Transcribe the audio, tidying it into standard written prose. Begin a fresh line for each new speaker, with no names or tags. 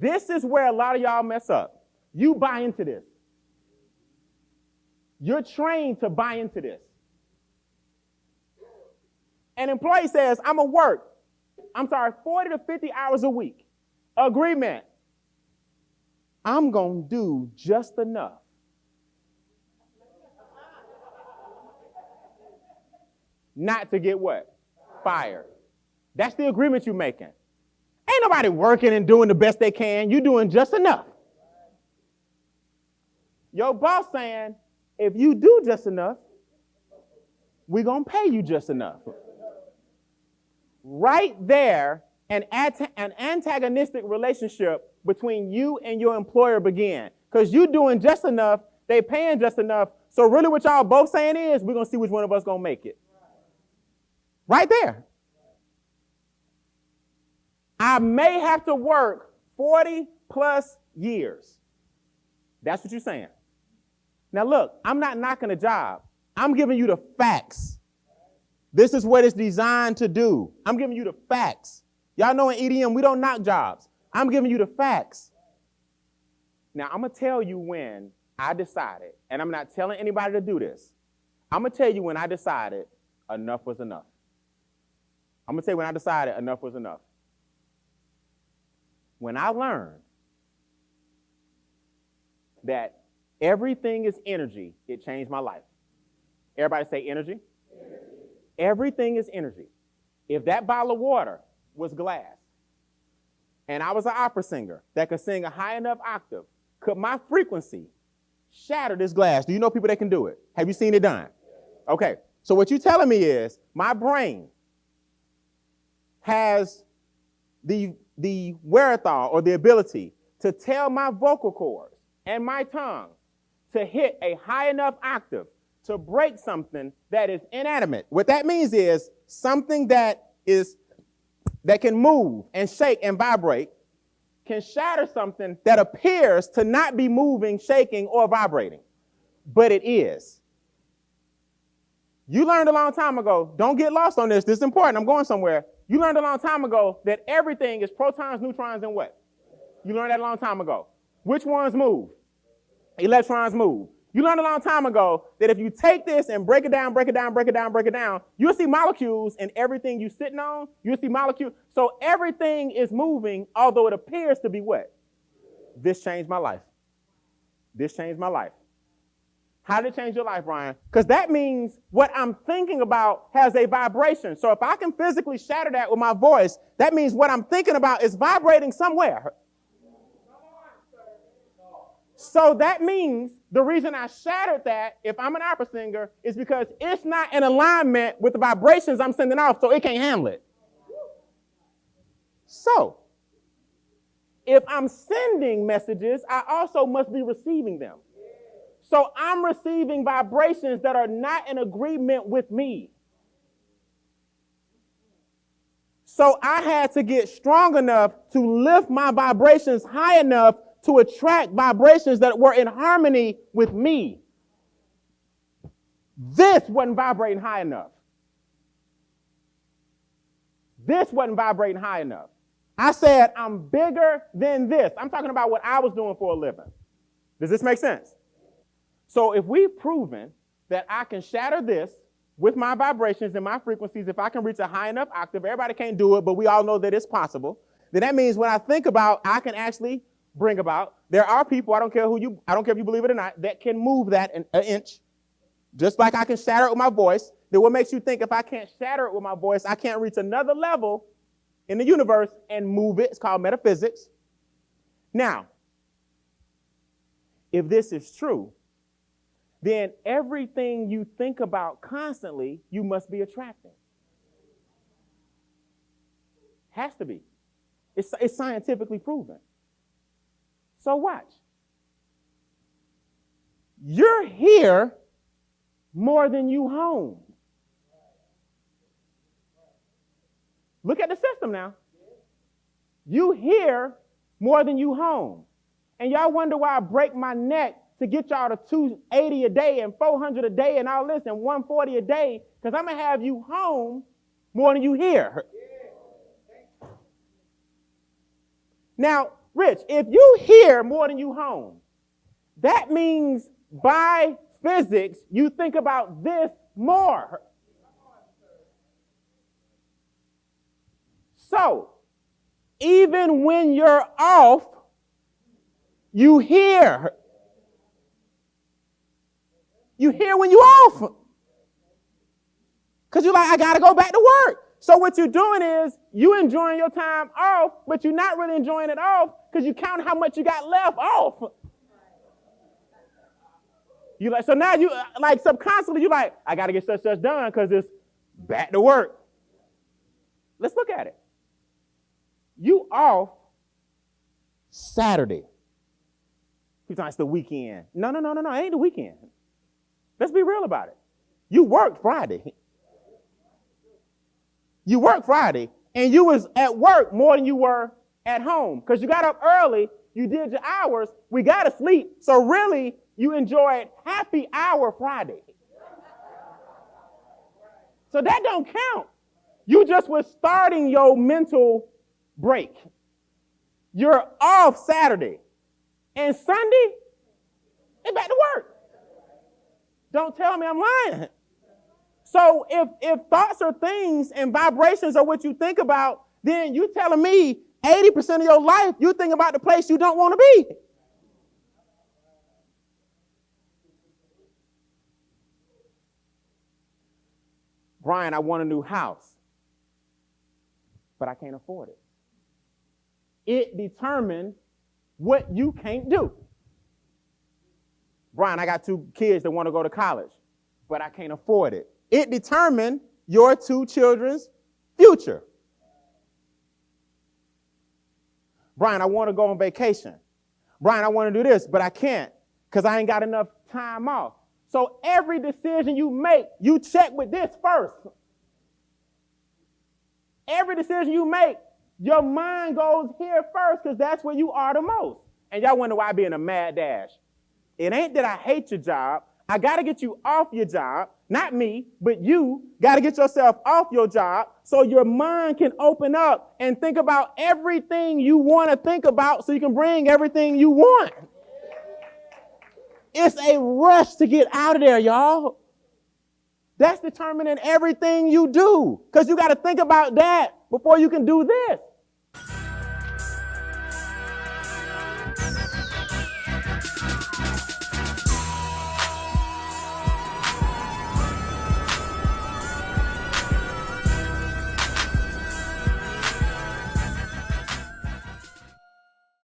This is where a lot of y'all mess up. You buy into this. You're trained to buy into this. An employee says, I'm going to work, 40 to 50 hours a week. Agreement. I'm going to do just enough. Not to get what? Fired. That's the agreement you're making. Ain't nobody working and doing the best they can. You're doing just enough. Your boss saying, if you do just enough, we're going to pay you just enough. Right there, an antagonistic relationship between you and your employer began. Because you're doing just enough, they paying just enough. So really what y'all both saying is, we're going to see which one of us going to make it. Right there. I may have to work 40 plus years. That's what you're saying. Now look, I'm not knocking a job. I'm giving you the facts. This is what it's designed to do. I'm giving you the facts. Y'all know in EDM, we don't knock jobs. I'm giving you the facts. Now, I'm going to tell you when I decided, and I'm not telling anybody to do this. I'm going to tell you when I decided enough was enough. I'm going to tell you when I decided enough was enough. When I learned that everything is energy, it changed my life. Everybody say energy. Everything is energy. If that bottle of water was glass, and I was an opera singer that could sing a high enough octave, could my frequency shatter this glass? Do you know people that can do it? Have you seen it done? Okay, so what you're telling me is my brain has the wherewithal or the ability to tell my vocal cords and my tongue to hit a high enough octave to break something that is inanimate. What that means is something that can move and shake and vibrate can shatter something that appears to not be moving, shaking, or vibrating, but it is. You learned a long time ago, don't get lost on this, this is important, I'm going somewhere. You learned a long time ago that everything is protons, neutrons, and what? You learned that a long time ago. Which ones move? Electrons move. You learned a long time ago that if you take this and break it down, you'll see molecules in everything you're sitting on. You'll see molecules. So everything is moving, although it appears to be what? This changed my life. This changed my life. How did it change your life, Brian? Because that means what I'm thinking about has a vibration. So if I can physically shatter that with my voice, that means what I'm thinking about is vibrating somewhere. So that means the reason I shattered that, if I'm an opera singer, is because it's not in alignment with the vibrations I'm sending off, so it can't handle it. So, if I'm sending messages, I also must be receiving them. So I'm receiving vibrations that are not in agreement with me. So I had to get strong enough to lift my vibrations high enough to attract vibrations that were in harmony with me. This wasn't vibrating high enough. This wasn't vibrating high enough. I said, I'm bigger than this. I'm talking about what I was doing for a living. Does this make sense? So if we've proven that I can shatter this with my vibrations and my frequencies, if I can reach a high enough octave, everybody can't do it, but we all know that it's possible, then that means when I think about, I can actually bring about, there are people, I don't care if you believe it or not, that can move that an inch, just like I can shatter it with my voice. Then what makes you think if I can't shatter it with my voice, I can't reach another level in the universe and move it? It's called metaphysics. Now, if this is true, then everything you think about constantly, you must be attracting. Has to be. It's scientifically proven. So watch. You're here more than you home. Look at the system now. You here more than you home. And y'all wonder why I break my neck to get y'all to 280 a day and 400 a day and all this and 140 a day, because I'm going to have you home more than you here. Now, Rich, if you hear more than you home, that means by physics, you think about this more. So, even when you're off, you hear. You hear when you're off. Because you're like, I got to go back to work. So what you're doing is you enjoying your time off, but you're not really enjoying it off because you count how much you got left off. You like, so now you like subconsciously you like, I got to get such done because it's back to work. Let's look at it. You off Saturday. You're talking it's the weekend. No, it ain't the weekend. Let's be real about it. You worked Friday. You worked Friday, and you was at work more than you were at home because you got up early, you did your hours, we got to sleep. So really, you enjoyed happy hour Friday. So that don't count. You just was starting your mental break. You're off Saturday, and Sunday, it's back to work. Don't tell me I'm lying. So if thoughts are things and vibrations are what you think about, then you telling me 80% of your life you think about the place you don't want to be. Brian, I want a new house, but I can't afford it. It determines what you can't do. Brian, I got 2 kids that want to go to college, but I can't afford it. It determined your 2 children's future. Brian, I want to go on vacation. Brian, I want to do this, but I can't because I ain't got enough time off. So every decision you make, you check with this first. Every decision you make, your mind goes here first because that's where you are the most. And y'all wonder why I be in a mad dash. It ain't that I hate your job. I got to get you off your job. Not me, but you got to get yourself off your job so your mind can open up and think about everything you want to think about so you can bring everything you want. It's a rush to get out of there, y'all. That's determining everything you do because you got to think about that before you can do this.